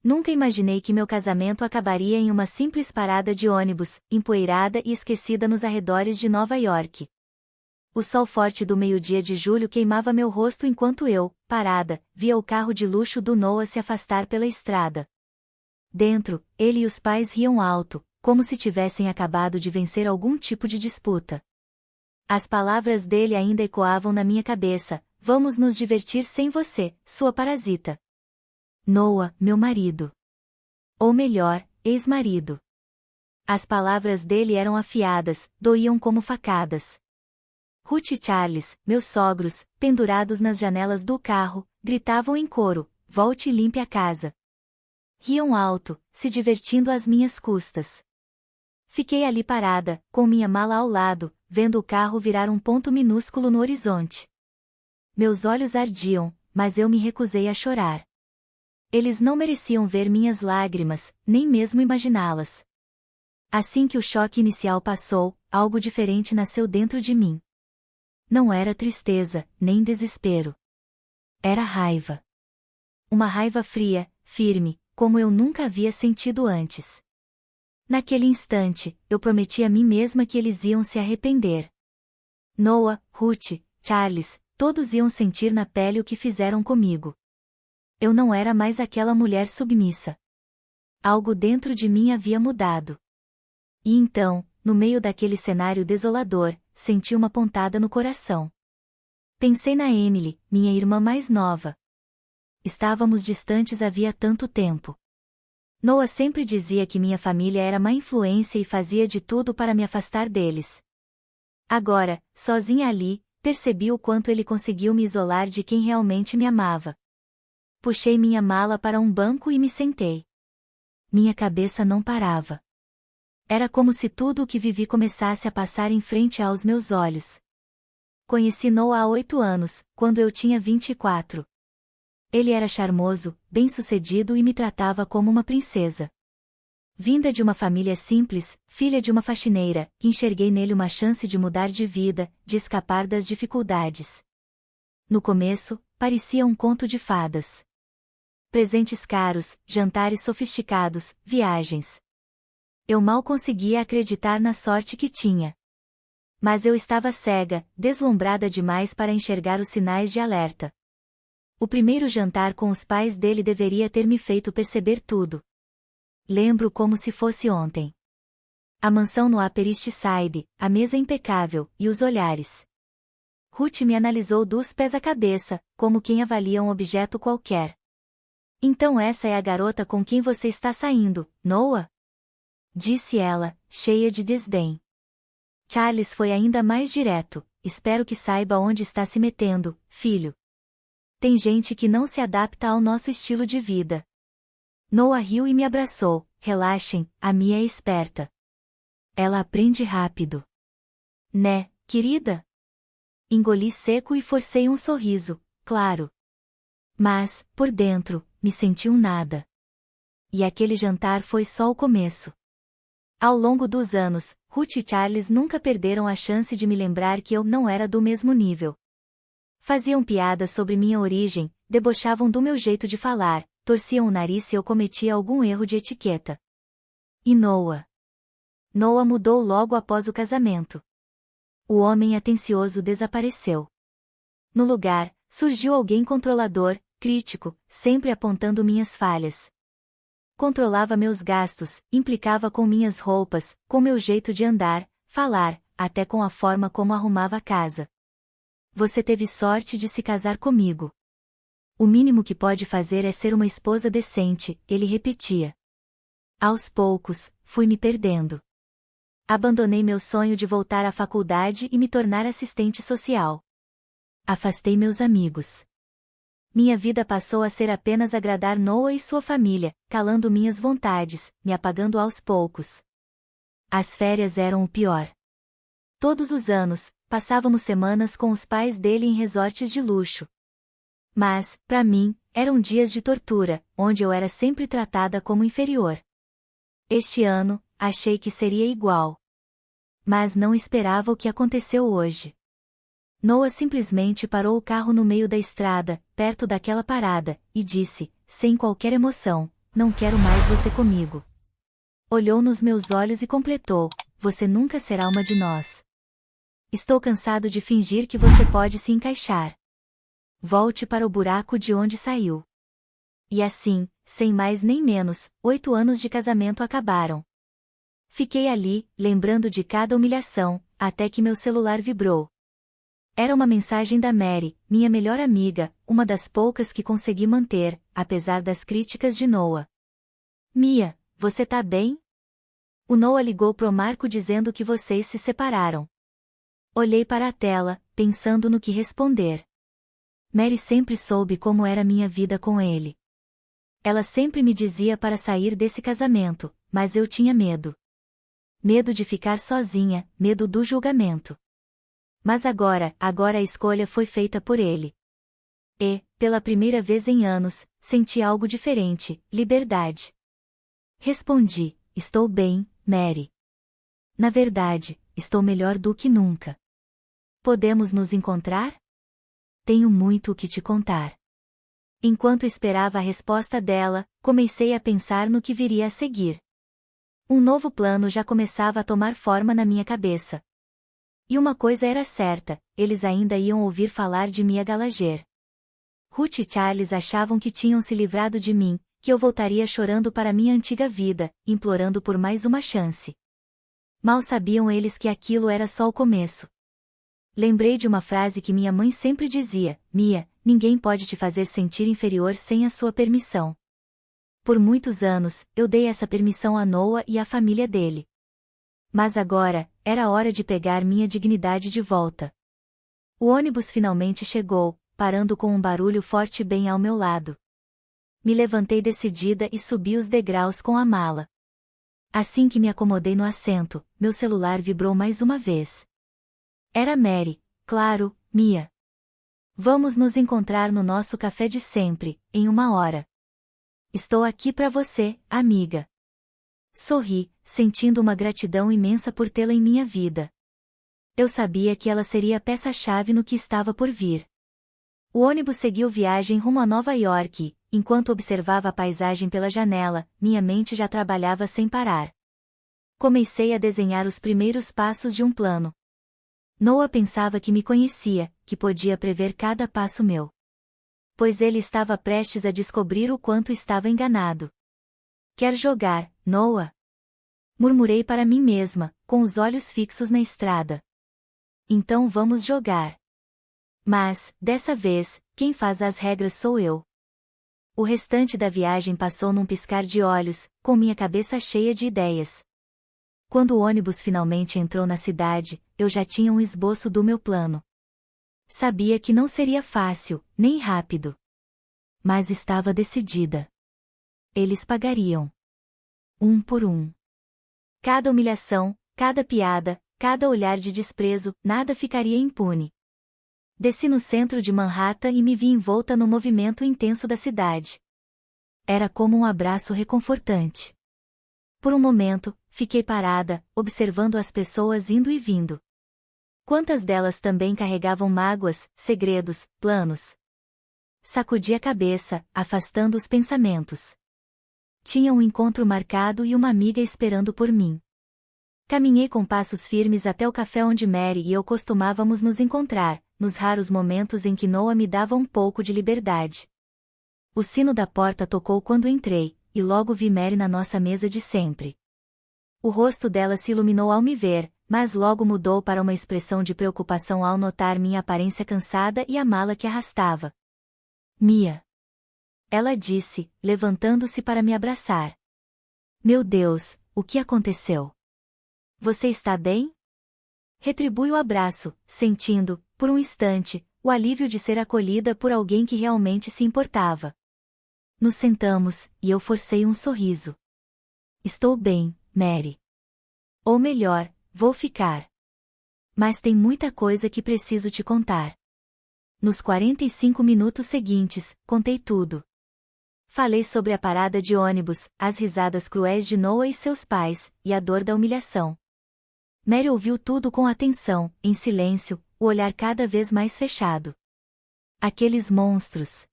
Nunca imaginei que meu casamento acabaria em uma simples parada de ônibus, empoeirada e esquecida nos arredores de Nova York. O sol forte do meio-dia de julho queimava meu rosto enquanto eu, parada, via o carro de luxo do Noah se afastar pela estrada. Dentro, ele e os pais riam alto, como se tivessem acabado de vencer algum tipo de disputa. As palavras dele ainda ecoavam na minha cabeça: "Vamos nos divertir sem você, sua parasita." Noah, meu marido. Ou melhor, ex-marido. As palavras dele eram afiadas, doíam como facadas. Ruth e Charles, meus sogros, pendurados nas janelas do carro, gritavam em coro: "Volte e limpe a casa." Riam alto, se divertindo às minhas custas. Fiquei ali parada, com minha mala ao lado, vendo o carro virar um ponto minúsculo no horizonte. Meus olhos ardiam, mas eu me recusei a chorar. Eles não mereciam ver minhas lágrimas, nem mesmo imaginá-las. Assim que o choque inicial passou, algo diferente nasceu dentro de mim. Não era tristeza, nem desespero. Era raiva. Uma raiva fria, firme, como eu nunca havia sentido antes. Naquele instante, eu prometi a mim mesma que eles iam se arrepender. Noah, Ruth, Charles, todos iam sentir na pele o que fizeram comigo. Eu não era mais aquela mulher submissa. Algo dentro de mim havia mudado. E então, no meio daquele cenário desolador, senti uma pontada no coração. Pensei na Emily, minha irmã mais nova. Estávamos distantes havia tanto tempo. Noah sempre dizia que minha família era má influência e fazia de tudo para me afastar deles. Agora, sozinha ali, percebi o quanto ele conseguiu me isolar de quem realmente me amava. Puxei minha mala para um banco e me sentei. Minha cabeça não parava. Era como se tudo o que vivi começasse a passar em frente aos meus olhos. Conheci Noah há 8 anos, quando eu tinha 24. Ele era charmoso, bem-sucedido e me tratava como uma princesa. Vinda de uma família simples, filha de uma faxineira, enxerguei nele uma chance de mudar de vida, de escapar das dificuldades. No começo, parecia um conto de fadas. Presentes caros, jantares sofisticados, viagens. Eu mal conseguia acreditar na sorte que tinha. Mas eu estava cega, deslumbrada demais para enxergar os sinais de alerta. O primeiro jantar com os pais dele deveria ter me feito perceber tudo. Lembro como se fosse ontem. A mansão no Upper East Side, a mesa impecável, e os olhares. Ruth me analisou dos pés à cabeça, como quem avalia um objeto qualquer. "Então essa é a garota com quem você está saindo, Noah?" disse ela, cheia de desdém. Charles foi ainda mais direto: "Espero que saiba onde está se metendo, filho. Tem gente que não se adapta ao nosso estilo de vida." Noah riu e me abraçou: "Relaxem, a Mia é esperta. Ela aprende rápido." "Né, querida?" Engoli seco e forcei um sorriso, claro. Mas, por dentro, me senti um nada. E aquele jantar foi só o começo. Ao longo dos anos, Ruth e Charles nunca perderam a chance de me lembrar que eu não era do mesmo nível. Faziam piadas sobre minha origem, debochavam do meu jeito de falar, torciam o nariz se eu cometia algum erro de etiqueta. E Noah? Noah mudou logo após o casamento. O homem atencioso desapareceu. No lugar, surgiu alguém controlador, crítico, sempre apontando minhas falhas. Controlava meus gastos, implicava com minhas roupas, com meu jeito de andar, falar, até com a forma como arrumava a casa. "Você teve sorte de se casar comigo. O mínimo que pode fazer é ser uma esposa decente", ele repetia. Aos poucos, fui me perdendo. Abandonei meu sonho de voltar à faculdade e me tornar assistente social. Afastei meus amigos. Minha vida passou a ser apenas agradar Noah e sua família, calando minhas vontades, me apagando aos poucos. As férias eram o pior. Todos os anos, passávamos semanas com os pais dele em resorts de luxo. Mas, para mim, eram dias de tortura, onde eu era sempre tratada como inferior. Este ano, achei que seria igual. Mas não esperava o que aconteceu hoje. Noah simplesmente parou o carro no meio da estrada, perto daquela parada, e disse, sem qualquer emoção: não quero mais você comigo. Olhou nos meus olhos e completou: você nunca será uma de nós. Estou cansado de fingir que você pode se encaixar. Volte para o buraco de onde saiu. E assim, sem mais nem menos, 8 anos de casamento acabaram. Fiquei ali, lembrando de cada humilhação, até que meu celular vibrou. Era uma mensagem da Mary, minha melhor amiga, uma das poucas que consegui manter, apesar das críticas de Noah. Mia, você tá bem? O Noah ligou pro Marco dizendo que vocês se separaram. Olhei para a tela, pensando no que responder. Mary sempre soube como era minha vida com ele. Ela sempre me dizia para sair desse casamento, mas eu tinha medo. Medo de ficar sozinha, medo do julgamento. Mas agora a escolha foi feita por ele. E, pela primeira vez em anos, senti algo diferente, liberdade. Respondi: estou bem, Mary. Na verdade, estou melhor do que nunca. Podemos nos encontrar? Tenho muito o que te contar. Enquanto esperava a resposta dela, comecei a pensar no que viria a seguir. Um novo plano já começava a tomar forma na minha cabeça. E uma coisa era certa, eles ainda iam ouvir falar de Mia Gallagher. Ruth e Charles achavam que tinham se livrado de mim, que eu voltaria chorando para minha antiga vida, implorando por mais uma chance. Mal sabiam eles que aquilo era só o começo. Lembrei de uma frase que minha mãe sempre dizia: Mia, ninguém pode te fazer sentir inferior sem a sua permissão. Por muitos anos, eu dei essa permissão a Noah e à família dele. Mas agora, era hora de pegar minha dignidade de volta. O ônibus finalmente chegou, parando com um barulho forte bem ao meu lado. Me levantei decidida e subi os degraus com a mala. Assim que me acomodei no assento, meu celular vibrou mais uma vez. Era Mary, claro, Mia. Vamos nos encontrar no nosso café de sempre, em 1 hora. Estou aqui para você, amiga. Sorri, sentindo uma gratidão imensa por tê-la em minha vida. Eu sabia que ela seria a peça-chave no que estava por vir. O ônibus seguiu viagem rumo a Nova York, e, enquanto observava a paisagem pela janela, minha mente já trabalhava sem parar. Comecei a desenhar os primeiros passos de um plano. Noah pensava que me conhecia, que podia prever cada passo meu. Pois ele estava prestes a descobrir o quanto estava enganado. Quer jogar, Noah? Murmurei para mim mesma, com os olhos fixos na estrada. Então vamos jogar. Mas, dessa vez, quem faz as regras sou eu. O restante da viagem passou num piscar de olhos, com minha cabeça cheia de ideias. Quando o ônibus finalmente entrou na cidade, eu já tinha um esboço do meu plano. Sabia que não seria fácil, nem rápido. Mas estava decidida. Eles pagariam. Um por um. Cada humilhação, cada piada, cada olhar de desprezo, nada ficaria impune. Desci no centro de Manhattan e me vi envolta no movimento intenso da cidade. Era como um abraço reconfortante. Por um momento, fiquei parada, observando as pessoas indo e vindo. Quantas delas também carregavam mágoas, segredos, planos? Sacudi a cabeça, afastando os pensamentos. Tinha um encontro marcado e uma amiga esperando por mim. Caminhei com passos firmes até o café onde Mary e eu costumávamos nos encontrar, nos raros momentos em que Noah me dava um pouco de liberdade. O sino da porta tocou quando entrei, e logo vi Mary na nossa mesa de sempre. O rosto dela se iluminou ao me ver, mas logo mudou para uma expressão de preocupação ao notar minha aparência cansada e a mala que arrastava. Mia. Ela disse, levantando-se para me abraçar. Meu Deus, o que aconteceu? Você está bem? Retribui o abraço, sentindo, por um instante, o alívio de ser acolhida por alguém que realmente se importava. Nos sentamos, e eu forcei um sorriso. Estou bem, Mary. Ou melhor, vou ficar. Mas tem muita coisa que preciso te contar. Nos 45 minutos seguintes, contei tudo. Falei sobre a parada de ônibus, as risadas cruéis de Noah e seus pais, e a dor da humilhação. Mary ouviu tudo com atenção, em silêncio, o olhar cada vez mais fechado. Aqueles monstros!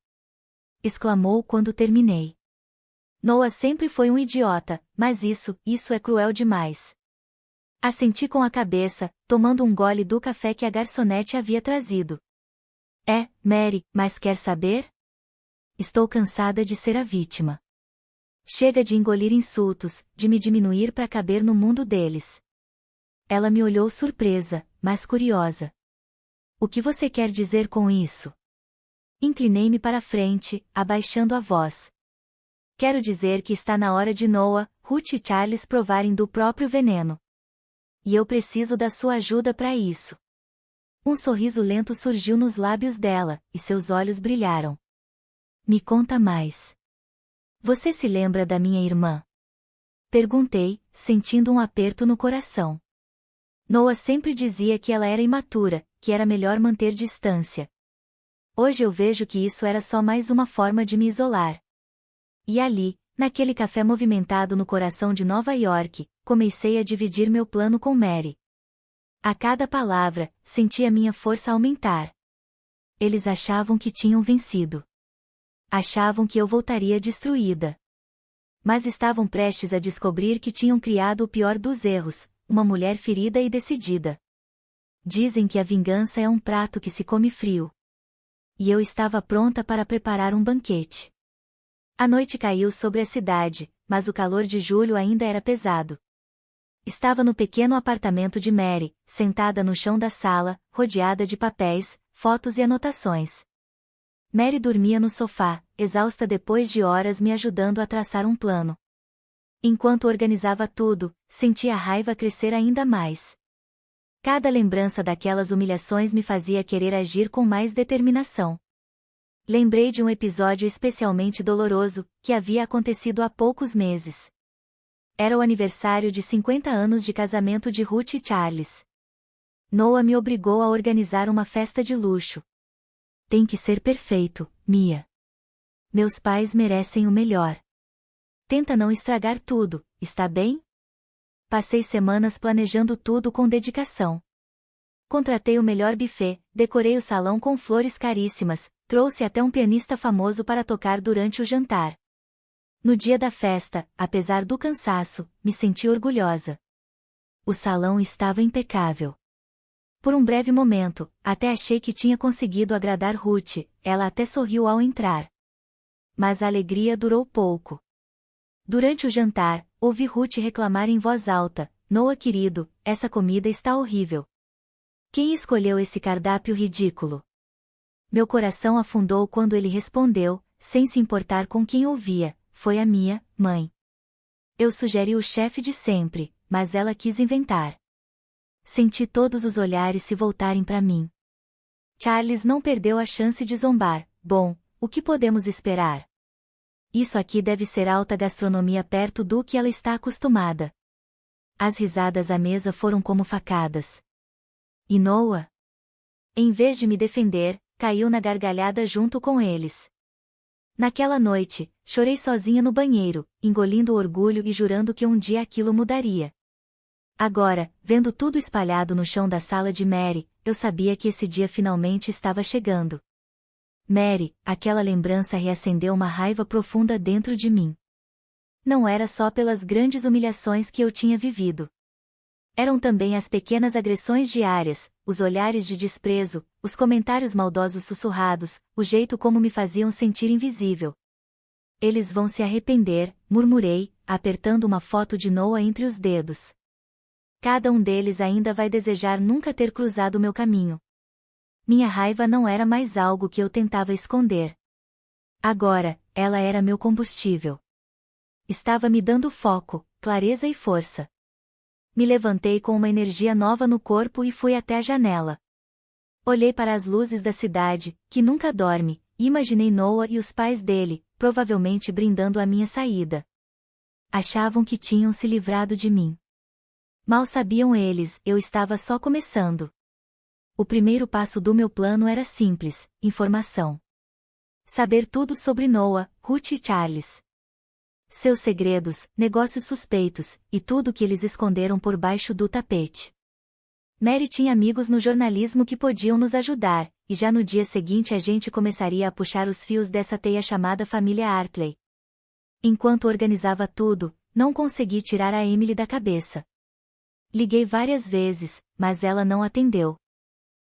Exclamou quando terminei. Noah sempre foi um idiota, mas isso é cruel demais. Assenti com a cabeça, tomando um gole do café que a garçonete havia trazido. Mary, mas quer saber? Estou cansada de ser a vítima. Chega de engolir insultos, de me diminuir para caber no mundo deles. Ela me olhou surpresa, mas curiosa. O que você quer dizer com isso? Inclinei-me para a frente, abaixando a voz. Quero dizer que está na hora de Noah, Ruth e Charles provarem do próprio veneno. E eu preciso da sua ajuda para isso. Um sorriso lento surgiu nos lábios dela, e seus olhos brilharam. Me conta mais. Você se lembra da minha irmã? Perguntei, sentindo um aperto no coração. Noah sempre dizia que ela era imatura, que era melhor manter distância. Hoje eu vejo que isso era só mais uma forma de me isolar. E ali, naquele café movimentado no coração de Nova York, comecei a dividir meu plano com Mary. A cada palavra, sentia minha força aumentar. Eles achavam que tinham vencido. Achavam que eu voltaria destruída. Mas estavam prestes a descobrir que tinham criado o pior dos erros, uma mulher ferida e decidida. Dizem que a vingança é um prato que se come frio. E eu estava pronta para preparar um banquete. A noite caiu sobre a cidade, mas o calor de julho ainda era pesado. Estava no pequeno apartamento de Mary, sentada no chão da sala, rodeada de papéis, fotos e anotações. Mary dormia no sofá, exausta depois de horas me ajudando a traçar um plano. Enquanto organizava tudo, sentia a raiva crescer ainda mais. Cada lembrança daquelas humilhações me fazia querer agir com mais determinação. Lembrei de um episódio especialmente doloroso, que havia acontecido há poucos meses. Era o aniversário de 50 anos de casamento de Ruth e Charles. Noah me obrigou a organizar uma festa de luxo. Tem que ser perfeito, Mia. Meus pais merecem o melhor. Tenta não estragar tudo, está bem? Passei semanas planejando tudo com dedicação. Contratei o melhor buffet, decorei o salão com flores caríssimas, trouxe até um pianista famoso para tocar durante o jantar. No dia da festa, apesar do cansaço, me senti orgulhosa. O salão estava impecável. Por um breve momento, até achei que tinha conseguido agradar Ruth, ela até sorriu ao entrar. Mas a alegria durou pouco. Durante o jantar, ouvi Ruth reclamar em voz alta: Noah querido, essa comida está horrível. Quem escolheu esse cardápio ridículo? Meu coração afundou quando ele respondeu, sem se importar com quem ouvia: foi a minha mãe. Eu sugeri o chefe de sempre, mas ela quis inventar. Senti todos os olhares se voltarem para mim. Charles não perdeu a chance de zombar: bom, o que podemos esperar? Isso aqui deve ser alta gastronomia perto do que ela está acostumada. As risadas à mesa foram como facadas. E Noah? Em vez de me defender, caiu na gargalhada junto com eles. Naquela noite, chorei sozinha no banheiro, engolindo o orgulho e jurando que um dia aquilo mudaria. Agora, vendo tudo espalhado no chão da sala de Mary, eu sabia que esse dia finalmente estava chegando. Mary, aquela lembrança reacendeu uma raiva profunda dentro de mim. Não era só pelas grandes humilhações que eu tinha vivido. Eram também as pequenas agressões diárias, os olhares de desprezo, os comentários maldosos sussurrados, o jeito como me faziam sentir invisível. Eles vão se arrepender, murmurei, apertando uma foto de Noah entre os dedos. Cada um deles ainda vai desejar nunca ter cruzado meu caminho. Minha raiva não era mais algo que eu tentava esconder. Agora, ela era meu combustível. Estava me dando foco, clareza e força. Me levantei com uma energia nova no corpo e fui até a janela. Olhei para as luzes da cidade, que nunca dorme, e imaginei Noah e os pais dele, provavelmente brindando a minha saída. Achavam que tinham se livrado de mim. Mal sabiam eles, eu estava só começando. O primeiro passo do meu plano era simples: informação. Saber tudo sobre Noah, Ruth e Charles. Seus segredos, negócios suspeitos, e tudo que eles esconderam por baixo do tapete. Mary tinha amigos no jornalismo que podiam nos ajudar, e já no dia seguinte a gente começaria a puxar os fios dessa teia chamada família Hartley. Enquanto organizava tudo, não consegui tirar a Emily da cabeça. Liguei várias vezes, mas ela não atendeu.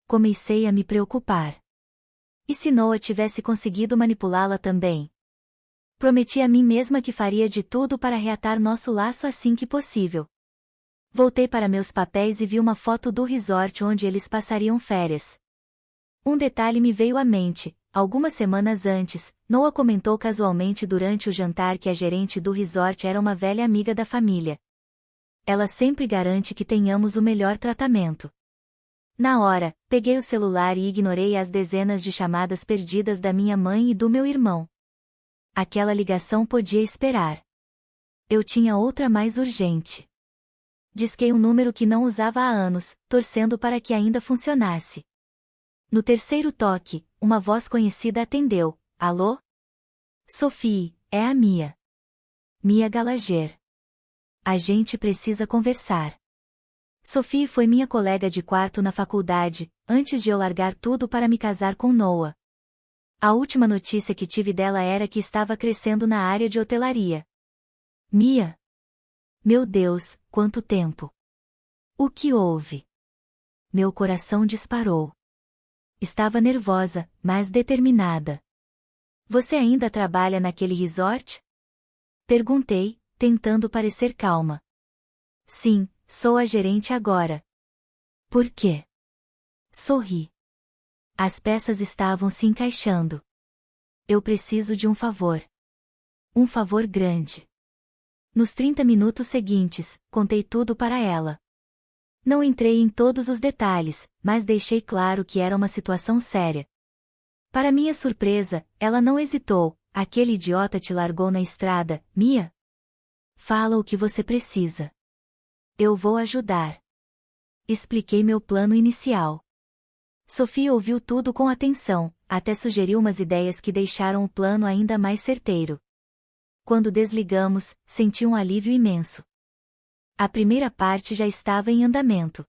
Comecei a me preocupar. E se Noah tivesse conseguido manipulá-la também? Prometi a mim mesma que faria de tudo para reatar nosso laço assim que possível. Voltei para meus papéis e vi uma foto do resort onde eles passariam férias. Um detalhe me veio à mente: algumas semanas antes, Noah comentou casualmente durante o jantar que a gerente do resort era uma velha amiga da família. Ela sempre garante que tenhamos o melhor tratamento. Na hora, peguei o celular e ignorei as dezenas de chamadas perdidas da minha mãe e do meu irmão. Aquela ligação podia esperar. Eu tinha outra mais urgente. Disquei um número que não usava há anos, torcendo para que ainda funcionasse. No terceiro toque, uma voz conhecida atendeu. Alô? Sophie, é a Mia. Mia Gallagher. A gente precisa conversar. Sophie foi minha colega de quarto na faculdade, antes de eu largar tudo para me casar com Noah. A última notícia que tive dela era que estava crescendo na área de hotelaria. Mia? Meu Deus, quanto tempo! O que houve? Meu coração disparou. Estava nervosa, mas determinada. Você ainda trabalha naquele resort? Perguntei, tentando parecer calma. Sim, sou a gerente agora. Por quê? Sorri. As peças estavam se encaixando. Eu preciso de um favor. Um favor grande. Nos 30 minutos seguintes, contei tudo para ela. Não entrei em todos os detalhes, mas deixei claro que era uma situação séria. Para minha surpresa, ela não hesitou. Aquele idiota te largou na estrada, Mia? Fala o que você precisa. Eu vou ajudar. Expliquei meu plano inicial. Sophie ouviu tudo com atenção, até sugeriu umas ideias que deixaram o plano ainda mais certeiro. Quando desligamos, senti um alívio imenso. A primeira parte já estava em andamento.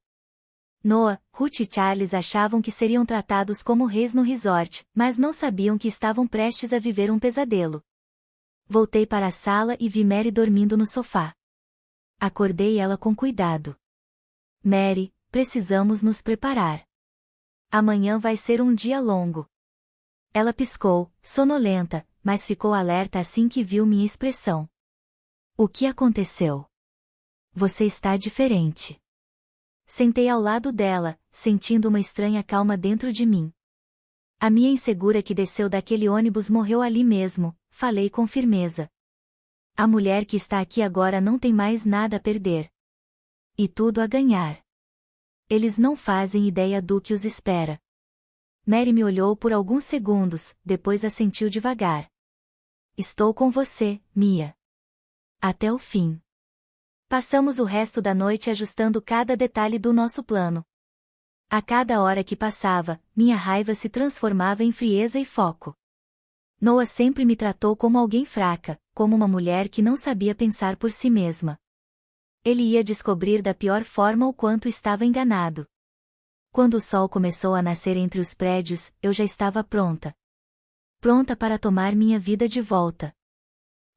Noah, Ruth e Charles achavam que seriam tratados como reis no resort, mas não sabiam que estavam prestes a viver um pesadelo. Voltei para a sala e vi Mary dormindo no sofá. Acordei ela com cuidado. Mary, precisamos nos preparar. Amanhã vai ser um dia longo. Ela piscou, sonolenta, mas ficou alerta assim que viu minha expressão. O que aconteceu? Você está diferente. Sentei ao lado dela, sentindo uma estranha calma dentro de mim. A minha insegura que desceu daquele ônibus morreu ali mesmo, falei com firmeza. A mulher que está aqui agora não tem mais nada a perder. E tudo a ganhar. Eles não fazem ideia do que os espera. Mary me olhou por alguns segundos, depois assentiu devagar. Estou com você, Mia. Até o fim. Passamos o resto da noite ajustando cada detalhe do nosso plano. A cada hora que passava, minha raiva se transformava em frieza e foco. Noah sempre me tratou como alguém fraca, como uma mulher que não sabia pensar por si mesma. Ele ia descobrir da pior forma o quanto estava enganado. Quando o sol começou a nascer entre os prédios, eu já estava pronta. Pronta para tomar minha vida de volta.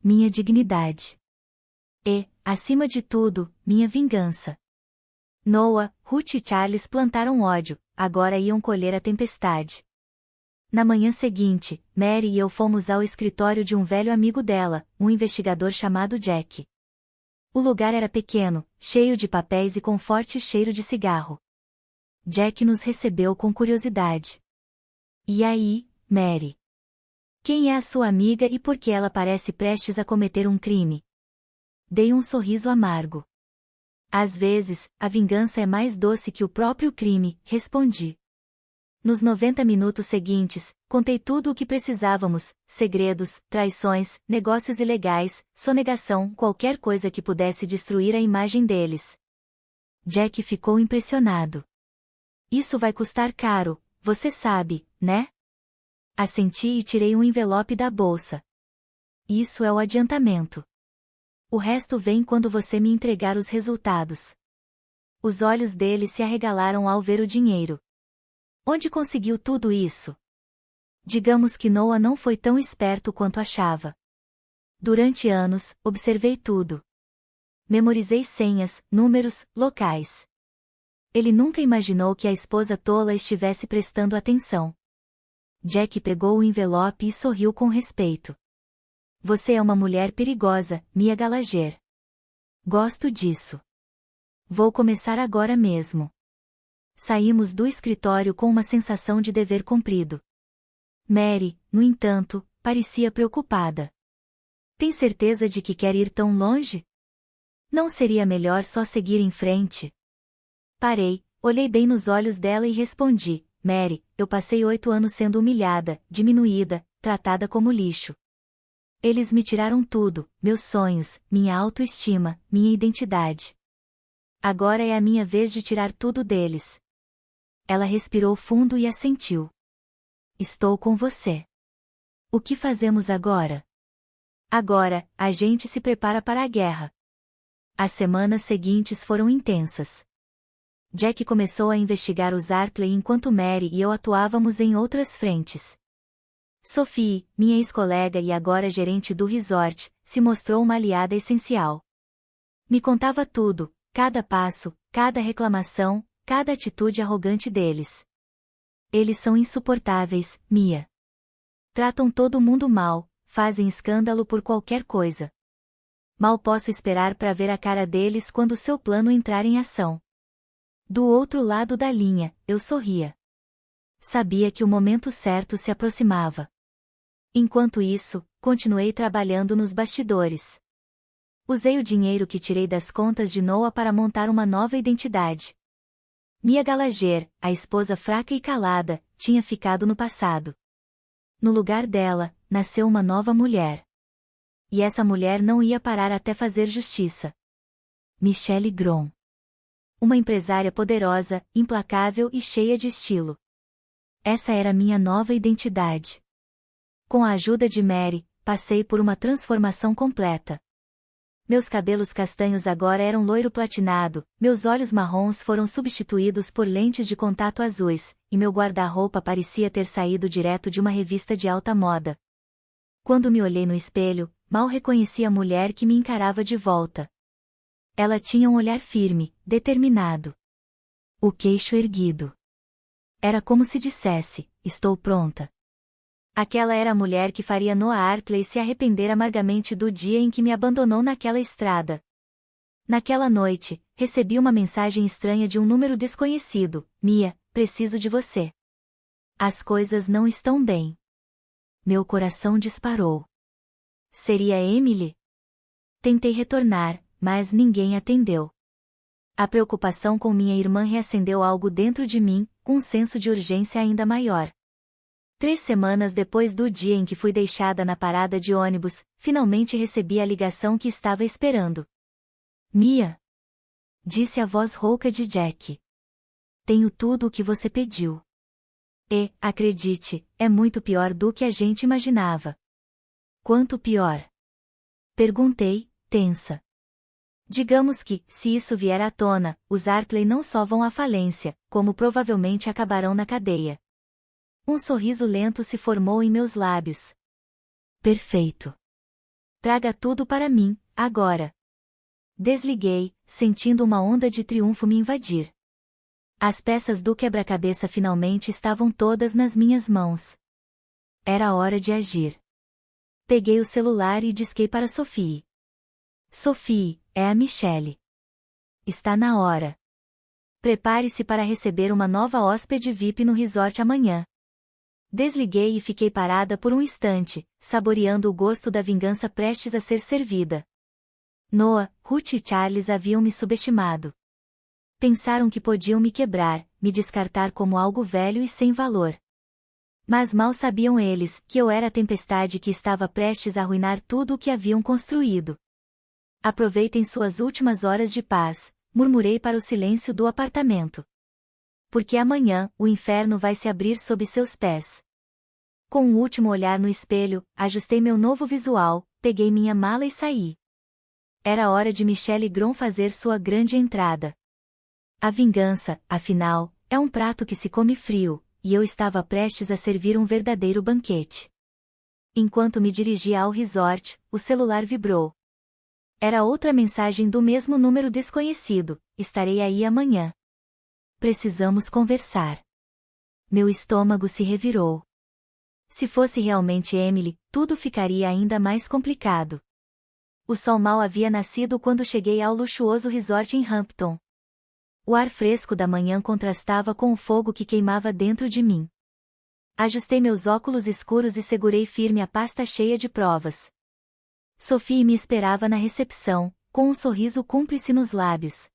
Minha dignidade. E, acima de tudo, minha vingança. Noah, Ruth e Charles plantaram ódio, agora iam colher a tempestade. Na manhã seguinte, Mary e eu fomos ao escritório de um velho amigo dela, um investigador chamado Jack. O lugar era pequeno, cheio de papéis e com forte cheiro de cigarro. Jack nos recebeu com curiosidade. E aí, Mary? Quem é a sua amiga e por que ela parece prestes a cometer um crime? Dei um sorriso amargo. Às vezes, a vingança é mais doce que o próprio crime, respondi. Nos 90 minutos seguintes, contei tudo o que precisávamos: segredos, traições, negócios ilegais, sonegação, qualquer coisa que pudesse destruir a imagem deles. Jack ficou impressionado. Isso vai custar caro, você sabe, né? Assenti e tirei um envelope da bolsa. Isso é o adiantamento. O resto vem quando você me entregar os resultados. Os olhos dele se arregalaram ao ver o dinheiro. Onde conseguiu tudo isso? Digamos que Noah não foi tão esperto quanto achava. Durante anos, observei tudo. Memorizei senhas, números, locais. Ele nunca imaginou que a esposa tola estivesse prestando atenção. Jack pegou o envelope e sorriu com respeito. Você é uma mulher perigosa, Mia Gallagher. Gosto disso. Vou começar agora mesmo. Saímos do escritório com uma sensação de dever cumprido. Mary, no entanto, parecia preocupada. Tem certeza de que quer ir tão longe? Não seria melhor só seguir em frente? Parei, olhei bem nos olhos dela e respondi, Mary, eu passei 8 anos sendo humilhada, diminuída, tratada como lixo. Eles me tiraram tudo, meus sonhos, minha autoestima, minha identidade. Agora é a minha vez de tirar tudo deles. Ela respirou fundo e assentiu. Estou com você. O que fazemos agora? Agora, a gente se prepara para a guerra. As semanas seguintes foram intensas. Jack começou a investigar os Artley enquanto Mary e eu atuávamos em outras frentes. Sophie, minha ex-colega e agora gerente do resort, se mostrou uma aliada essencial. Me contava tudo, cada passo, cada reclamação, cada atitude arrogante deles. Eles são insuportáveis, Mia. Tratam todo mundo mal, fazem escândalo por qualquer coisa. Mal posso esperar para ver a cara deles quando seu plano entrar em ação. Do outro lado da linha, eu sorria. Sabia que o momento certo se aproximava. Enquanto isso, continuei trabalhando nos bastidores. Usei o dinheiro que tirei das contas de Noah para montar uma nova identidade. Mia Gallagher, a esposa fraca e calada, tinha ficado no passado. No lugar dela, nasceu uma nova mulher. E essa mulher não ia parar até fazer justiça. Michelle Grom. Uma empresária poderosa, implacável e cheia de estilo. Essa era minha nova identidade. Com a ajuda de Mary, passei por uma transformação completa. Meus cabelos castanhos agora eram loiro platinado, meus olhos marrons foram substituídos por lentes de contato azuis, e meu guarda-roupa parecia ter saído direto de uma revista de alta moda. Quando me olhei no espelho, mal reconheci a mulher que me encarava de volta. Ela tinha um olhar firme, determinado. O queixo erguido. Era como se dissesse, estou pronta. Aquela era a mulher que faria Noah Artley se arrepender amargamente do dia em que me abandonou naquela estrada. Naquela noite, recebi uma mensagem estranha de um número desconhecido. Mia, preciso de você. As coisas não estão bem. Meu coração disparou. Seria Emily? Tentei retornar, mas ninguém atendeu. A preocupação com minha irmã reacendeu algo dentro de mim, um senso de urgência ainda maior. 3 semanas depois do dia em que fui deixada na parada de ônibus, finalmente recebi a ligação que estava esperando. Mia? Disse a voz rouca de Jack. Tenho tudo o que você pediu. E, acredite, é muito pior do que a gente imaginava. Quanto pior? Perguntei, tensa. Digamos que, se isso vier à tona, os Artley não só vão à falência, como provavelmente acabarão na cadeia. Um sorriso lento se formou em meus lábios. Perfeito. Traga tudo para mim, agora. Desliguei, sentindo uma onda de triunfo me invadir. As peças do quebra-cabeça finalmente estavam todas nas minhas mãos. Era hora de agir. Peguei o celular e disquei para Sophie. Sophie, é a Michelle. Está na hora. Prepare-se para receber uma nova hóspede VIP no resort amanhã. Desliguei e fiquei parada por um instante, saboreando o gosto da vingança prestes a ser servida. Noah, Ruth e Charles haviam me subestimado. Pensaram que podiam me quebrar, me descartar como algo velho e sem valor. Mas mal sabiam eles que eu era a tempestade que estava prestes a arruinar tudo o que haviam construído. Aproveitem suas últimas horas de paz, murmurei para o silêncio do apartamento. Porque amanhã, o inferno vai se abrir sob seus pés. Com um último olhar no espelho, ajustei meu novo visual, peguei minha mala e saí. Era hora de Michelle Grom fazer sua grande entrada. A vingança, afinal, é um prato que se come frio, e eu estava prestes a servir um verdadeiro banquete. Enquanto me dirigia ao resort, o celular vibrou. Era outra mensagem do mesmo número desconhecido: estarei aí amanhã. Precisamos conversar. Meu estômago se revirou. Se fosse realmente Emily, tudo ficaria ainda mais complicado. O sol mal havia nascido quando cheguei ao luxuoso resort em Hampton. O ar fresco da manhã contrastava com o fogo que queimava dentro de mim. Ajustei meus óculos escuros e segurei firme a pasta cheia de provas. Sophie me esperava na recepção, com um sorriso cúmplice nos lábios.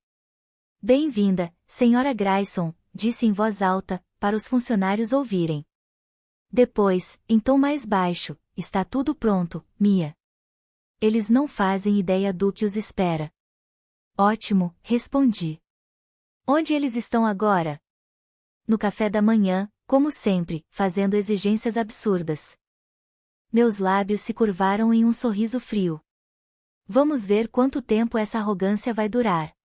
Bem-vinda, Sra. Grayson, disse em voz alta, para os funcionários ouvirem. Depois, em tom mais baixo, está tudo pronto, Mia. Eles não fazem ideia do que os espera. Ótimo, respondi. Onde eles estão agora? No café da manhã, como sempre, fazendo exigências absurdas. Meus lábios se curvaram em um sorriso frio. Vamos ver quanto tempo essa arrogância vai durar.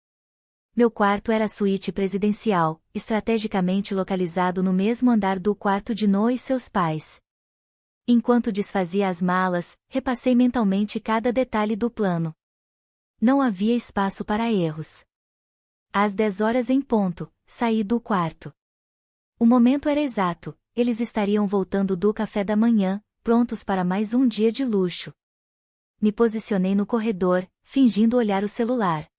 Meu quarto era a suíte presidencial, estrategicamente localizado no mesmo andar do quarto de Noah e seus pais. Enquanto desfazia as malas, repassei mentalmente cada detalhe do plano. Não havia espaço para erros. Às 10 horas em ponto, saí do quarto. O momento era exato, eles estariam voltando do café da manhã, prontos para mais um dia de luxo. Me posicionei no corredor, fingindo olhar o celular.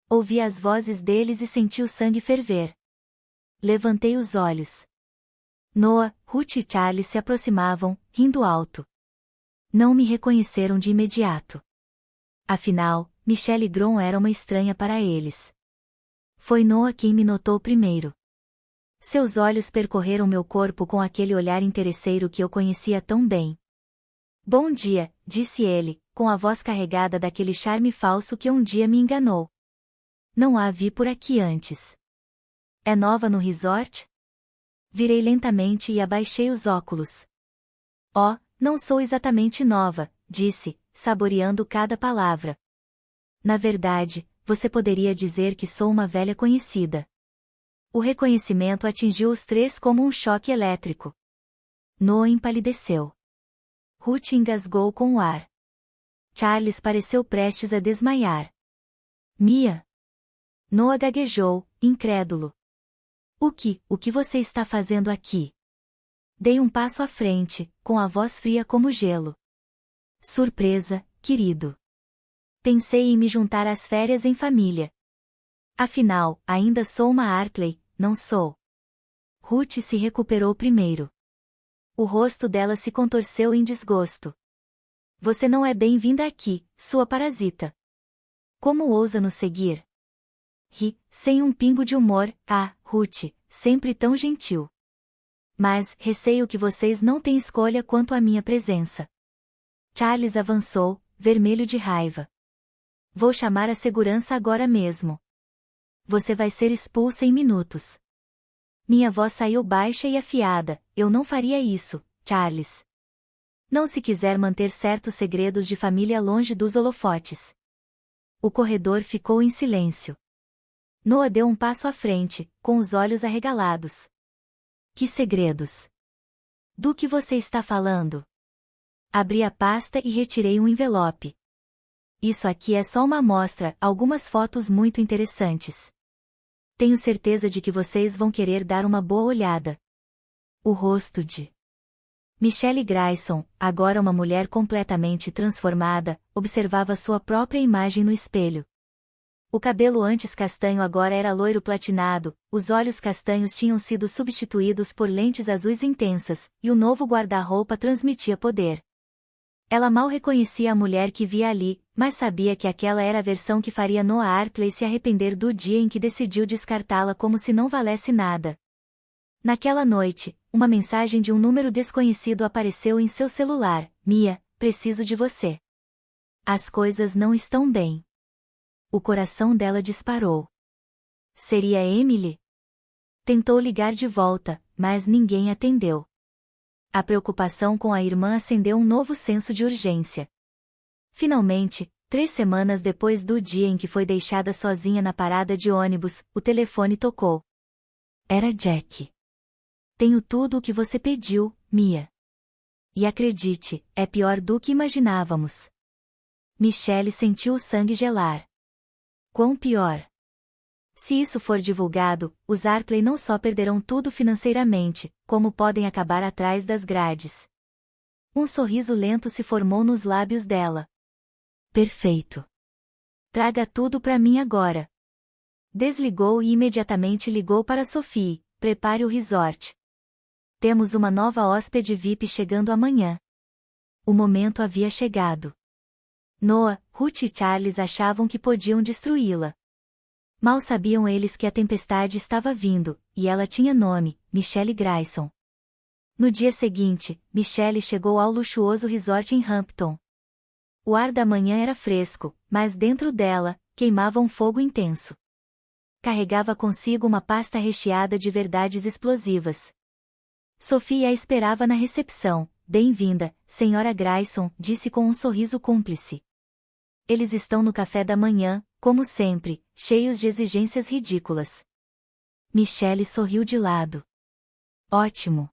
Ouvi as vozes deles e senti o sangue ferver. Levantei os olhos. Noah, Ruth e Charles se aproximavam, rindo alto. Não me reconheceram de imediato. Afinal, Michelle Grom era uma estranha para eles. Foi Noah quem me notou primeiro. Seus olhos percorreram meu corpo com aquele olhar interesseiro que eu conhecia tão bem. Bom dia, disse ele, com a voz carregada daquele charme falso que um dia me enganou. Não a vi por aqui antes. É nova no resort? Virei lentamente e abaixei os óculos. Oh, não sou exatamente nova, disse, saboreando cada palavra. Na verdade, você poderia dizer que sou uma velha conhecida. O reconhecimento atingiu os três como um choque elétrico. Noah empalideceu. Ruth engasgou com o ar. Charles pareceu prestes a desmaiar. Mia? Noah gaguejou, incrédulo. O que você está fazendo aqui? Dei um passo à frente, com a voz fria como gelo. Surpresa, querido. Pensei em me juntar às férias em família. Afinal, ainda sou uma Hartley, não sou? Ruth se recuperou primeiro. O rosto dela se contorceu em desgosto. Você não é bem-vinda aqui, sua parasita. Como ousa nos seguir? Ri, sem um pingo de humor, Ruth, sempre tão gentil. Mas, receio que vocês não têm escolha quanto à minha presença. Charles avançou, vermelho de raiva. Vou chamar a segurança agora mesmo. Você vai ser expulsa em minutos. Minha voz saiu baixa e afiada, eu não faria isso, Charles. Não se quiser manter certos segredos de família longe dos holofotes. O corredor ficou em silêncio. Noah deu um passo à frente, com os olhos arregalados. Que segredos? Do que você está falando? Abri a pasta e retirei um envelope. Isso aqui é só uma amostra, algumas fotos muito interessantes. Tenho certeza de que vocês vão querer dar uma boa olhada. O rosto de Michelle Grayson, agora uma mulher completamente transformada, observava sua própria imagem no espelho. O cabelo antes castanho agora era loiro platinado, os olhos castanhos tinham sido substituídos por lentes azuis intensas, e o novo guarda-roupa transmitia poder. Ela mal reconhecia a mulher que via ali, mas sabia que aquela era a versão que faria Noah Hartley se arrepender do dia em que decidiu descartá-la como se não valesse nada. Naquela noite, uma mensagem de um número desconhecido apareceu em seu celular. Mia, preciso de você. As coisas não estão bem. O coração dela disparou. Seria Emily? Tentou ligar de volta, mas ninguém atendeu. A preocupação com a irmã acendeu um novo senso de urgência. Finalmente, 3 semanas depois do dia em que foi deixada sozinha na parada de ônibus, o telefone tocou. Era Jack. Tenho tudo o que você pediu, Mia. E acredite, é pior do que imaginávamos. Michelle sentiu o sangue gelar. Quão pior? Se isso for divulgado, os Artley não só perderão tudo financeiramente, como podem acabar atrás das grades. Um sorriso lento se formou nos lábios dela. Perfeito. Traga tudo para mim agora. Desligou e imediatamente ligou para Sophie. Prepare o resort. Temos uma nova hóspede VIP chegando amanhã. O momento havia chegado. Noah, Ruth e Charles achavam que podiam destruí-la. Mal sabiam eles que a tempestade estava vindo, e ela tinha nome, Michelle Grayson. No dia seguinte, Michelle chegou ao luxuoso resort em Hampton. O ar da manhã era fresco, mas dentro dela, queimava um fogo intenso. Carregava consigo uma pasta recheada de verdades explosivas. Sophie a esperava na recepção. Bem-vinda, Sra. Grayson, disse com um sorriso cúmplice. Eles estão no café da manhã, como sempre, cheios de exigências ridículas. Michelle sorriu de lado. Ótimo.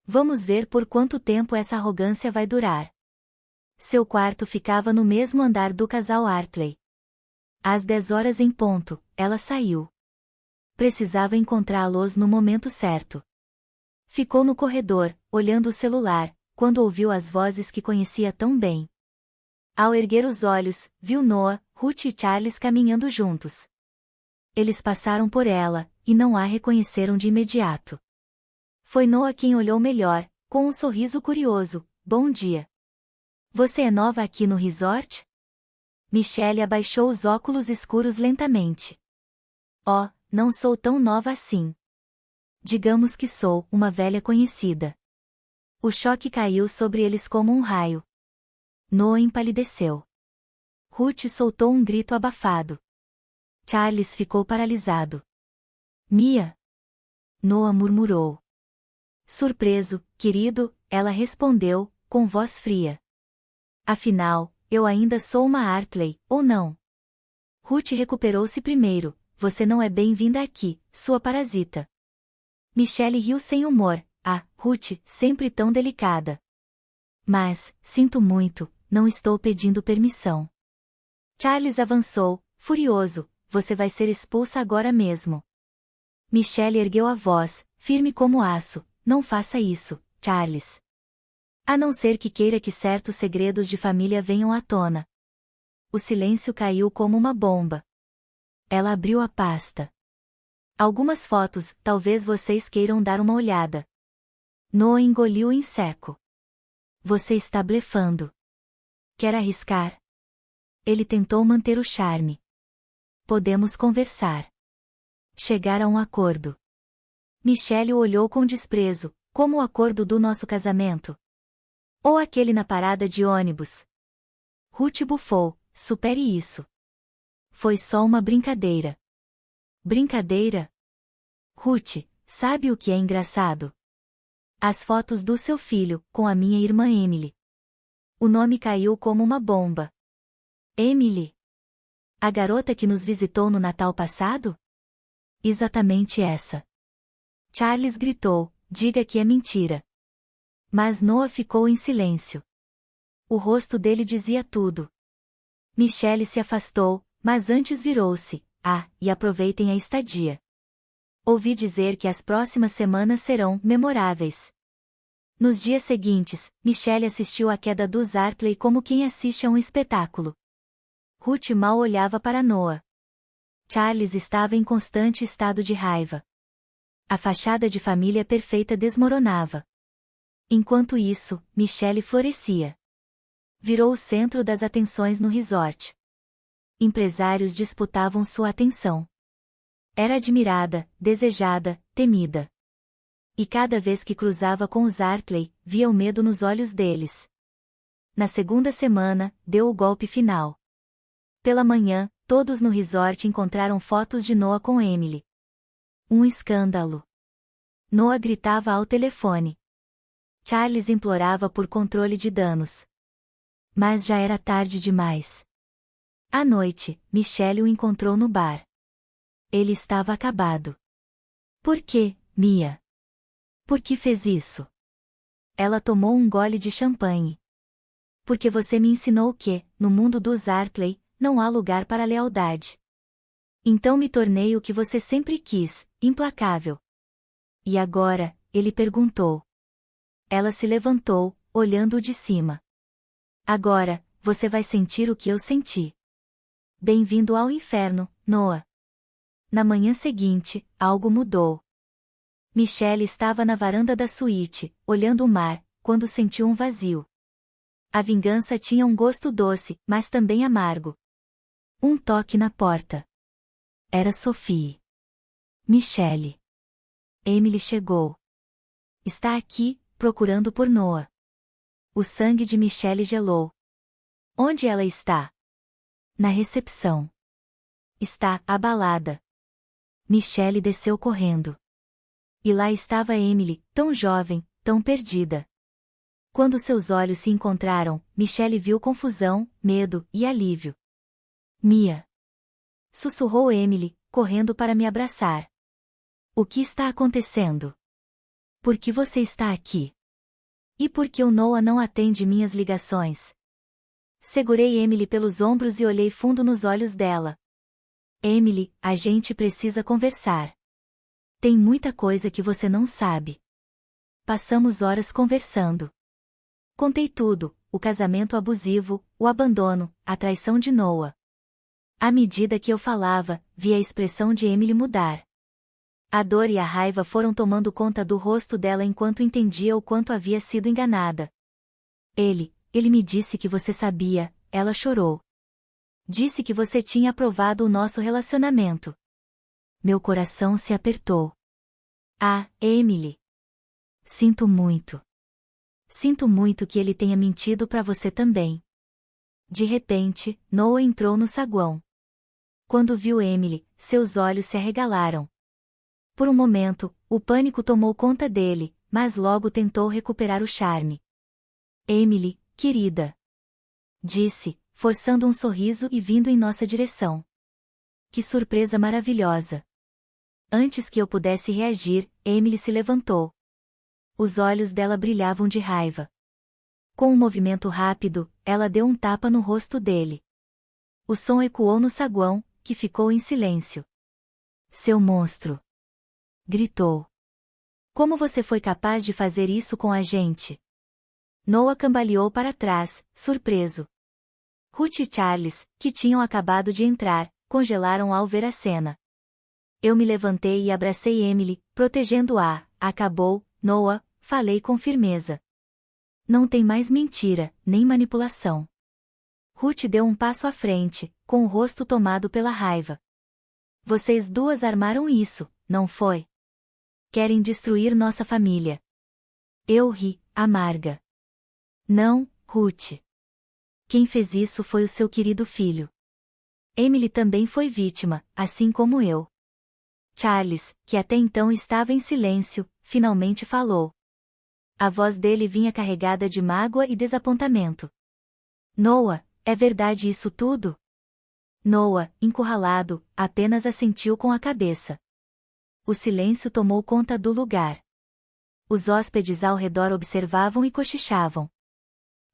Vamos ver por quanto tempo essa arrogância vai durar. Seu quarto ficava no mesmo andar do casal Artley. Às 10 horas em ponto, ela saiu. Precisava encontrá-los no momento certo. Ficou no corredor, olhando o celular, quando ouviu as vozes que conhecia tão bem. Ao erguer os olhos, viu Noah, Ruth e Charles caminhando juntos. Eles passaram por ela, e não a reconheceram de imediato. Foi Noah quem olhou melhor, com um sorriso curioso. Bom dia. Você é nova aqui no resort? Michelle abaixou os óculos escuros lentamente. Oh, não sou tão nova assim. Digamos que sou uma velha conhecida. O choque caiu sobre eles como um raio. Noah empalideceu. Ruth soltou um grito abafado. Charles ficou paralisado. Mia? Noah murmurou. Surpreso, querido, ela respondeu, com voz fria. Afinal, eu ainda sou uma Artley, ou não? Ruth recuperou-se primeiro. Você não é bem-vinda aqui, sua parasita. Michelle riu sem humor. Ah, Ruth, sempre tão delicada. Mas, sinto muito, não estou pedindo permissão. Charles avançou, furioso. Você vai ser expulsa agora mesmo. Michelle ergueu a voz, firme como aço. Não faça isso, Charles. A não ser que queira que certos segredos de família venham à tona. O silêncio caiu como uma bomba. Ela abriu a pasta. Algumas fotos, talvez vocês queiram dar uma olhada. Noah engoliu em seco. Você está blefando. Quer arriscar? Ele tentou manter o charme. Podemos conversar. Chegar a um acordo. Michelle o olhou com desprezo, como o acordo do nosso casamento. Ou aquele na parada de ônibus. Ruth bufou, supere isso. Foi só uma brincadeira. Brincadeira? Ruth, sabe o que é engraçado? As fotos do seu filho, com a minha irmã Emily. O nome caiu como uma bomba. Emily? A garota que nos visitou no Natal passado? Exatamente essa. Charles gritou, diga que é mentira. Mas Noah ficou em silêncio. O rosto dele dizia tudo. Michelle se afastou, mas antes virou-se. Ah, e aproveitem a estadia. Ouvi dizer que as próximas semanas serão memoráveis. Nos dias seguintes, Michelle assistiu à queda dos Artley como quem assiste a um espetáculo. Ruth mal olhava para Noah. Charles estava em constante estado de raiva. A fachada de família perfeita desmoronava. Enquanto isso, Michelle florescia. Virou o centro das atenções no resort. Empresários disputavam sua atenção. Era admirada, desejada, temida. E cada vez que cruzava com os Artley, via o medo nos olhos deles. Na segunda semana, deu o golpe final. Pela manhã, todos no resort encontraram fotos de Noah com Emily. Um escândalo. Noah gritava ao telefone. Charles implorava por controle de danos. Mas já era tarde demais. À noite, Michelle o encontrou no bar. Ele estava acabado. Por quê, Mia? Por que fez isso? Ela tomou um gole de champanhe. Porque você me ensinou que, no mundo dos Artley, não há lugar para a lealdade. Então me tornei o que você sempre quis, implacável. E agora? Ele perguntou. Ela se levantou, olhando-o de cima. Agora, você vai sentir o que eu senti. Bem-vindo ao inferno, Noah. Na manhã seguinte, algo mudou. Michelle estava na varanda da suíte, olhando o mar, quando sentiu um vazio. A vingança tinha um gosto doce, mas também amargo. Um toque na porta. Era Sophie. Michelle. Emily chegou. Está aqui, procurando por Noah. O sangue de Michelle gelou. Onde ela está? Na recepção. Está abalada. Michelle desceu correndo. E lá estava Emily, tão jovem, tão perdida. Quando seus olhos se encontraram, Michelle viu confusão, medo e alívio. Mia. Sussurrou Emily, correndo para me abraçar. O que está acontecendo? Por que você está aqui? E por que o Noah não atende minhas ligações? Segurei Emily pelos ombros e olhei fundo nos olhos dela. Emily, a gente precisa conversar. Tem muita coisa que você não sabe. Passamos horas conversando. Contei tudo, o casamento abusivo, o abandono, a traição de Noah. À medida que eu falava, vi a expressão de Emily mudar. A dor e a raiva foram tomando conta do rosto dela enquanto entendia o quanto havia sido enganada. Ele me disse que você sabia, ela chorou. Disse que você tinha aprovado o nosso relacionamento. Meu coração se apertou. Ah, Emily. Sinto muito. Sinto muito que ele tenha mentido para você também. De repente, Noah entrou no saguão. Quando viu Emily, seus olhos se arregalaram. Por um momento, o pânico tomou conta dele, mas logo tentou recuperar o charme. Emily, querida. Disse, forçando um sorriso e vindo em nossa direção. Que surpresa maravilhosa. Antes que eu pudesse reagir, Emily se levantou. Os olhos dela brilhavam de raiva. Com um movimento rápido, ela deu um tapa no rosto dele. O som ecoou no saguão, que ficou em silêncio. Seu monstro! Gritou. Como você foi capaz de fazer isso com a gente? Noah cambaleou para trás, surpreso. Ruth e Charles, que tinham acabado de entrar, congelaram ao ver a cena. Eu me levantei e abracei Emily, protegendo-a. Acabou, Noah, falei com firmeza. Não tem mais mentira, nem manipulação. Ruth deu um passo à frente, com o rosto tomado pela raiva. Vocês duas armaram isso, não foi? Querem destruir nossa família. Eu ri, amarga. Não, Ruth. Quem fez isso foi o seu querido filho. Emily também foi vítima, assim como eu. Charles, que até então estava em silêncio, finalmente falou. A voz dele vinha carregada de mágoa e desapontamento. Noah, é verdade isso tudo? Noah, encurralado, apenas assentiu com a cabeça. O silêncio tomou conta do lugar. Os hóspedes ao redor observavam e cochichavam.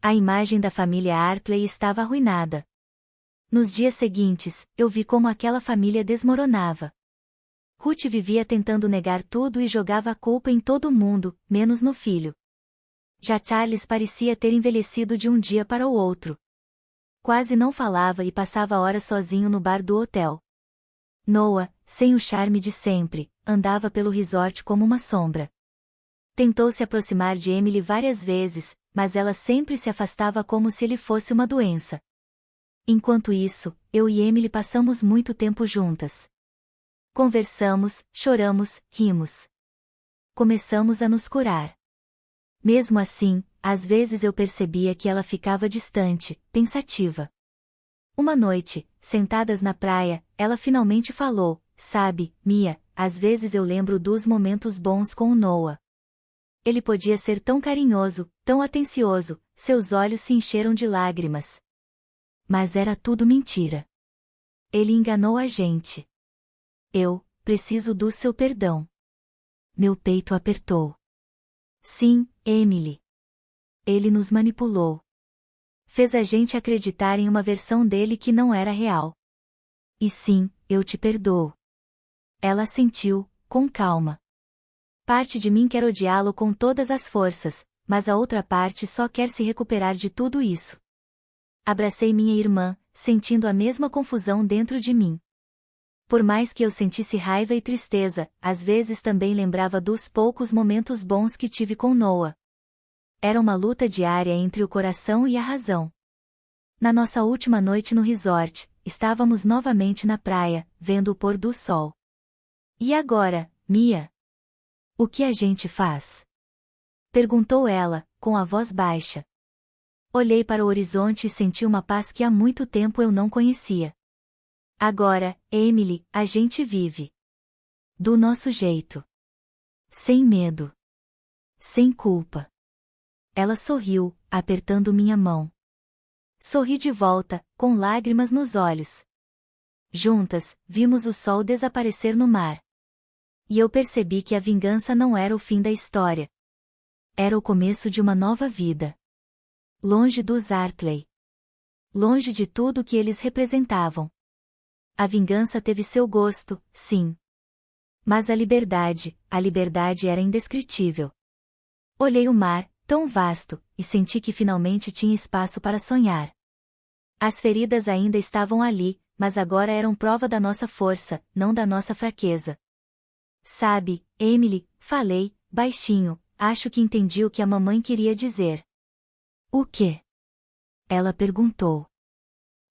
A imagem da família Artley estava arruinada. Nos dias seguintes, eu vi como aquela família desmoronava. Ruth vivia tentando negar tudo e jogava a culpa em todo mundo, menos no filho. Já Charles parecia ter envelhecido de um dia para o outro. Quase não falava e passava horas sozinho no bar do hotel. Noah, sem o charme de sempre, andava pelo resort como uma sombra. Tentou se aproximar de Emily várias vezes, mas ela sempre se afastava como se ele fosse uma doença. Enquanto isso, eu e Emily passamos muito tempo juntas. Conversamos, choramos, rimos. Começamos a nos curar. Mesmo assim, às vezes eu percebia que ela ficava distante, pensativa. Uma noite, sentadas na praia, ela finalmente falou, sabe, Mia, às vezes eu lembro dos momentos bons com o Noah. Ele podia ser tão carinhoso, tão atencioso, seus olhos se encheram de lágrimas. Mas era tudo mentira. Ele enganou a gente. Eu preciso do seu perdão. Meu peito apertou. Sim, Emily. Ele nos manipulou. Fez a gente acreditar em uma versão dele que não era real. E sim, eu te perdoo. Ela assentiu, com calma. Parte de mim quer odiá-lo com todas as forças, mas a outra parte só quer se recuperar de tudo isso. Abracei minha irmã, sentindo a mesma confusão dentro de mim. Por mais que eu sentisse raiva e tristeza, às vezes também lembrava dos poucos momentos bons que tive com Noah. Era uma luta diária entre o coração e a razão. Na nossa última noite no resort, estávamos novamente na praia, vendo o pôr do sol. E agora, Mia? O que a gente faz? Perguntou ela, com a voz baixa. Olhei para o horizonte e senti uma paz que há muito tempo eu não conhecia. Agora, Emily, a gente vive. Do nosso jeito. Sem medo. Sem culpa. Ela sorriu, apertando minha mão. Sorri de volta, com lágrimas nos olhos. Juntas, vimos o sol desaparecer no mar. E eu percebi que a vingança não era o fim da história. Era o começo de uma nova vida. Longe dos Artley. Longe de tudo que eles representavam. A vingança teve seu gosto, sim. Mas a liberdade era indescritível. Olhei o mar, tão vasto, e senti que finalmente tinha espaço para sonhar. As feridas ainda estavam ali, mas agora eram prova da nossa força, não da nossa fraqueza. Sabe, Emily, falei, baixinho, acho que entendi o que a mamãe queria dizer. O quê? Ela perguntou.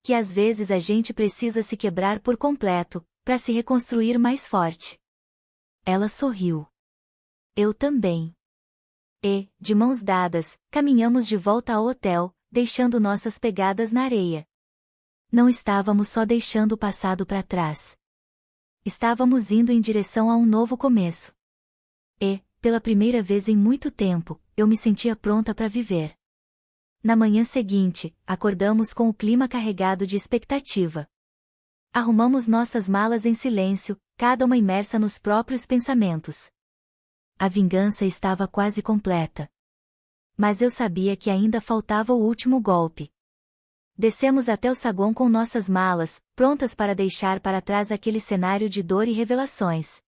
Que às vezes a gente precisa se quebrar por completo, para se reconstruir mais forte. Ela sorriu. Eu também. E, de mãos dadas, caminhamos de volta ao hotel, deixando nossas pegadas na areia. Não estávamos só deixando o passado para trás. Estávamos indo em direção a um novo começo. E, pela primeira vez em muito tempo, eu me sentia pronta para viver. Na manhã seguinte, acordamos com o clima carregado de expectativa. Arrumamos nossas malas em silêncio, cada uma imersa nos próprios pensamentos. A vingança estava quase completa. Mas eu sabia que ainda faltava o último golpe. Descemos até o saguão com nossas malas, prontas para deixar para trás aquele cenário de dor e revelações.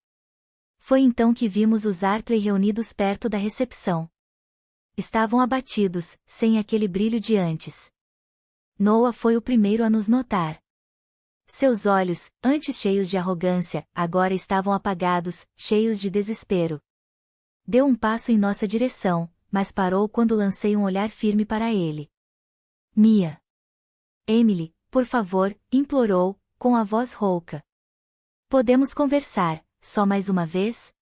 Foi então que vimos os Artley reunidos perto da recepção. Estavam abatidos, sem aquele brilho de antes. Noah foi o primeiro a nos notar. Seus olhos, antes cheios de arrogância, agora estavam apagados, cheios de desespero. Deu um passo em nossa direção, mas parou quando lancei um olhar firme para ele. Mia. Emily, por favor, implorou, com a voz rouca. Podemos conversar, só mais uma vez?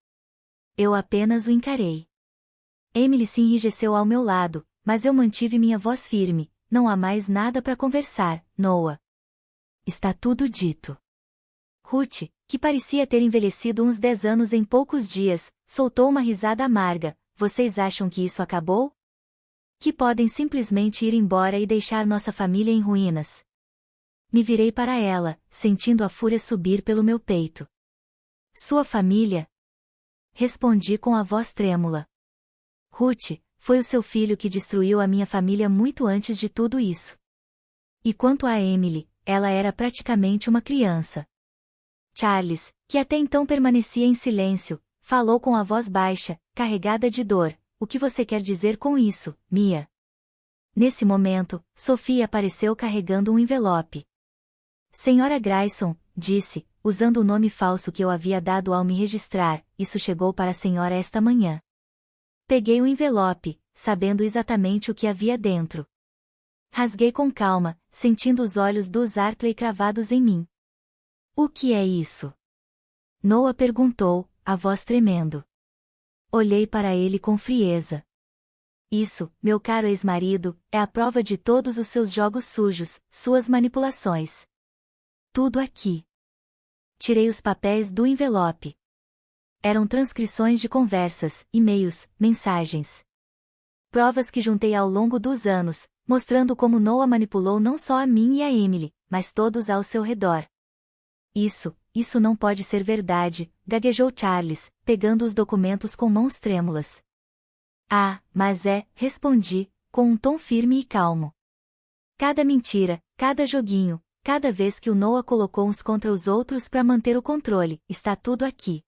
Eu apenas o encarei. Emily se enrijeceu ao meu lado, mas eu mantive minha voz firme. Não há mais nada para conversar, Noah. Está tudo dito. Ruth, que parecia ter envelhecido uns 10 anos em poucos dias, soltou uma risada amarga. Vocês acham que isso acabou? Que podem simplesmente ir embora e deixar nossa família em ruínas? Me virei para ela, sentindo a fúria subir pelo meu peito. Sua família? Respondi com a voz trêmula. Ruth, foi o seu filho que destruiu a minha família muito antes de tudo isso. E quanto a Emily, ela era praticamente uma criança. Charles, que até então permanecia em silêncio, falou com a voz baixa, carregada de dor. O que você quer dizer com isso, Mia? Nesse momento, Sophie apareceu carregando um envelope. Senhora Grayson, disse, usando o nome falso que eu havia dado ao me registrar, isso chegou para a senhora esta manhã. Peguei o envelope, sabendo exatamente o que havia dentro. Rasguei com calma, sentindo os olhos dos Artley cravados em mim. O que é isso? Noah perguntou, a voz tremendo. Olhei para ele com frieza. Isso, meu caro ex-marido, é a prova de todos os seus jogos sujos, suas manipulações. Tudo aqui. Tirei os papéis do envelope. Eram transcrições de conversas, e-mails, mensagens. Provas que juntei ao longo dos anos, mostrando como Noah manipulou não só a mim e a Emily, mas todos ao seu redor. Isso não pode ser verdade, gaguejou Charles, pegando os documentos com mãos trêmulas. Ah, mas é, respondi, com um tom firme e calmo. Cada mentira, cada joguinho, cada vez que o Noah colocou uns contra os outros para manter o controle, está tudo aqui.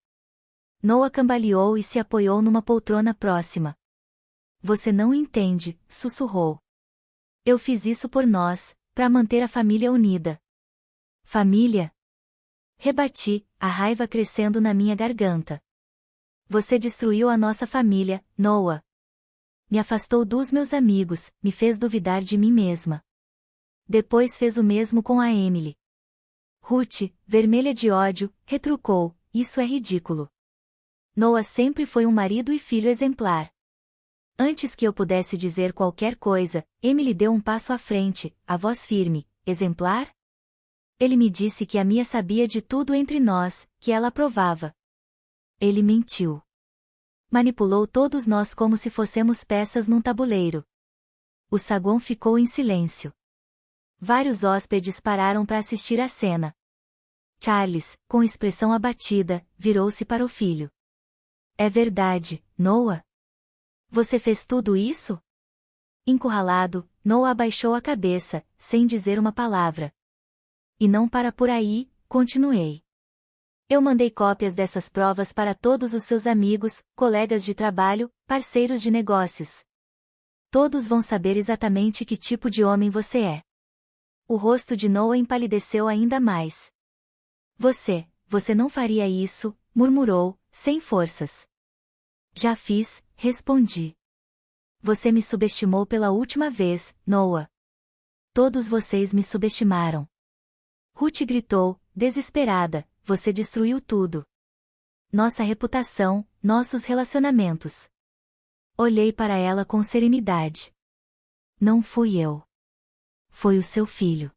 Noah cambaleou e se apoiou numa poltrona próxima. Você não entende, sussurrou. Eu fiz isso por nós, para manter a família unida. Família? Rebati, a raiva crescendo na minha garganta. Você destruiu a nossa família, Noah. Me afastou dos meus amigos, me fez duvidar de mim mesma. Depois fez o mesmo com a Emily. Ruth, vermelha de ódio, retrucou, isso é ridículo. Noah sempre foi um marido e filho exemplar. Antes que eu pudesse dizer qualquer coisa, Emily deu um passo à frente, a voz firme, exemplar? Ele me disse que a Mia sabia de tudo entre nós, que ela aprovava. Ele mentiu. Manipulou todos nós como se fôssemos peças num tabuleiro. O saguão ficou em silêncio. Vários hóspedes pararam para assistir à cena. Charles, com expressão abatida, virou-se para o filho. É verdade, Noah? Você fez tudo isso? Encurralado, Noah abaixou a cabeça, sem dizer uma palavra. E não para por aí, continuei. Eu mandei cópias dessas provas para todos os seus amigos, colegas de trabalho, parceiros de negócios. Todos vão saber exatamente que tipo de homem você é. O rosto de Noah empalideceu ainda mais. Você não faria isso, murmurou, sem forças. Já fiz, respondi. Você me subestimou pela última vez, Noah. Todos vocês me subestimaram. Ruth gritou, desesperada, você destruiu tudo. Nossa reputação, nossos relacionamentos. Olhei para ela com serenidade. Não fui eu. Foi o seu filho.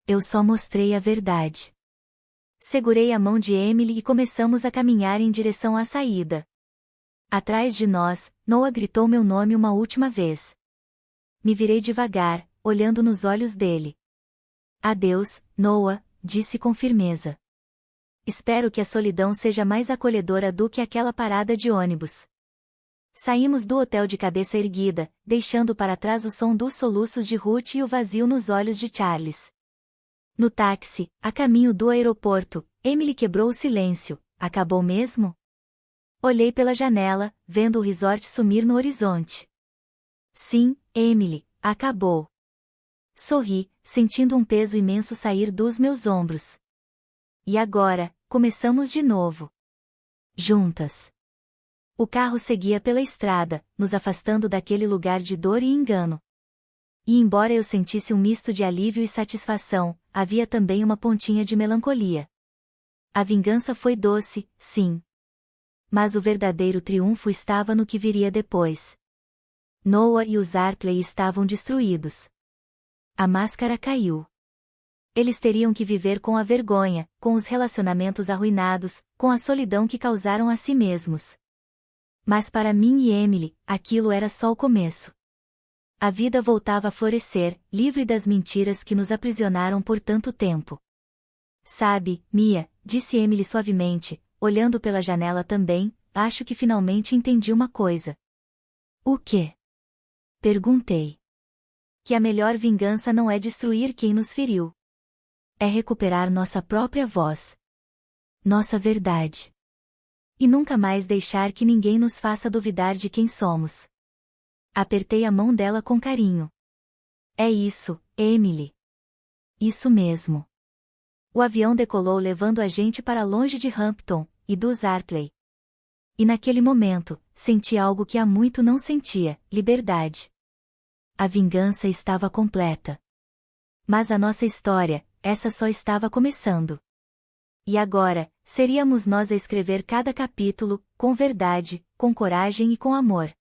Eu só mostrei a verdade. Segurei a mão de Emily e começamos a caminhar em direção à saída. Atrás de nós, Noah gritou meu nome uma última vez. Me virei devagar, olhando nos olhos dele. Adeus, Noah, disse com firmeza. Espero que a solidão seja mais acolhedora do que aquela parada de ônibus. Saímos do hotel de cabeça erguida, deixando para trás o som dos soluços de Ruth e o vazio nos olhos de Charles. No táxi, a caminho do aeroporto, Emily quebrou o silêncio. Acabou mesmo? Olhei pela janela, vendo o resort sumir no horizonte. Sim, Emily, acabou. Sorri, sentindo um peso imenso sair dos meus ombros. E agora, começamos de novo. Juntas. O carro seguia pela estrada, nos afastando daquele lugar de dor e engano. E embora eu sentisse um misto de alívio e satisfação, havia também uma pontinha de melancolia. A vingança foi doce, sim. Mas o verdadeiro triunfo estava no que viria depois. Noah e os Artley estavam destruídos. A máscara caiu. Eles teriam que viver com a vergonha, com os relacionamentos arruinados, com a solidão que causaram a si mesmos. Mas para mim e Emily, aquilo era só o começo. A vida voltava a florescer, livre das mentiras que nos aprisionaram por tanto tempo. Sabe, Mia, disse Emily suavemente, olhando pela janela também, acho que finalmente entendi uma coisa. O quê? Perguntei. Que a melhor vingança não é destruir quem nos feriu. É recuperar nossa própria voz. Nossa verdade. E nunca mais deixar que ninguém nos faça duvidar de quem somos. Apertei a mão dela com carinho. É isso, Emily. Isso mesmo. O avião decolou levando a gente para longe de Hampton, e dos Artley. E naquele momento, senti algo que há muito não sentia, liberdade. A vingança estava completa. Mas a nossa história, essa só estava começando. E agora, seríamos nós a escrever cada capítulo, com verdade, com coragem e com amor.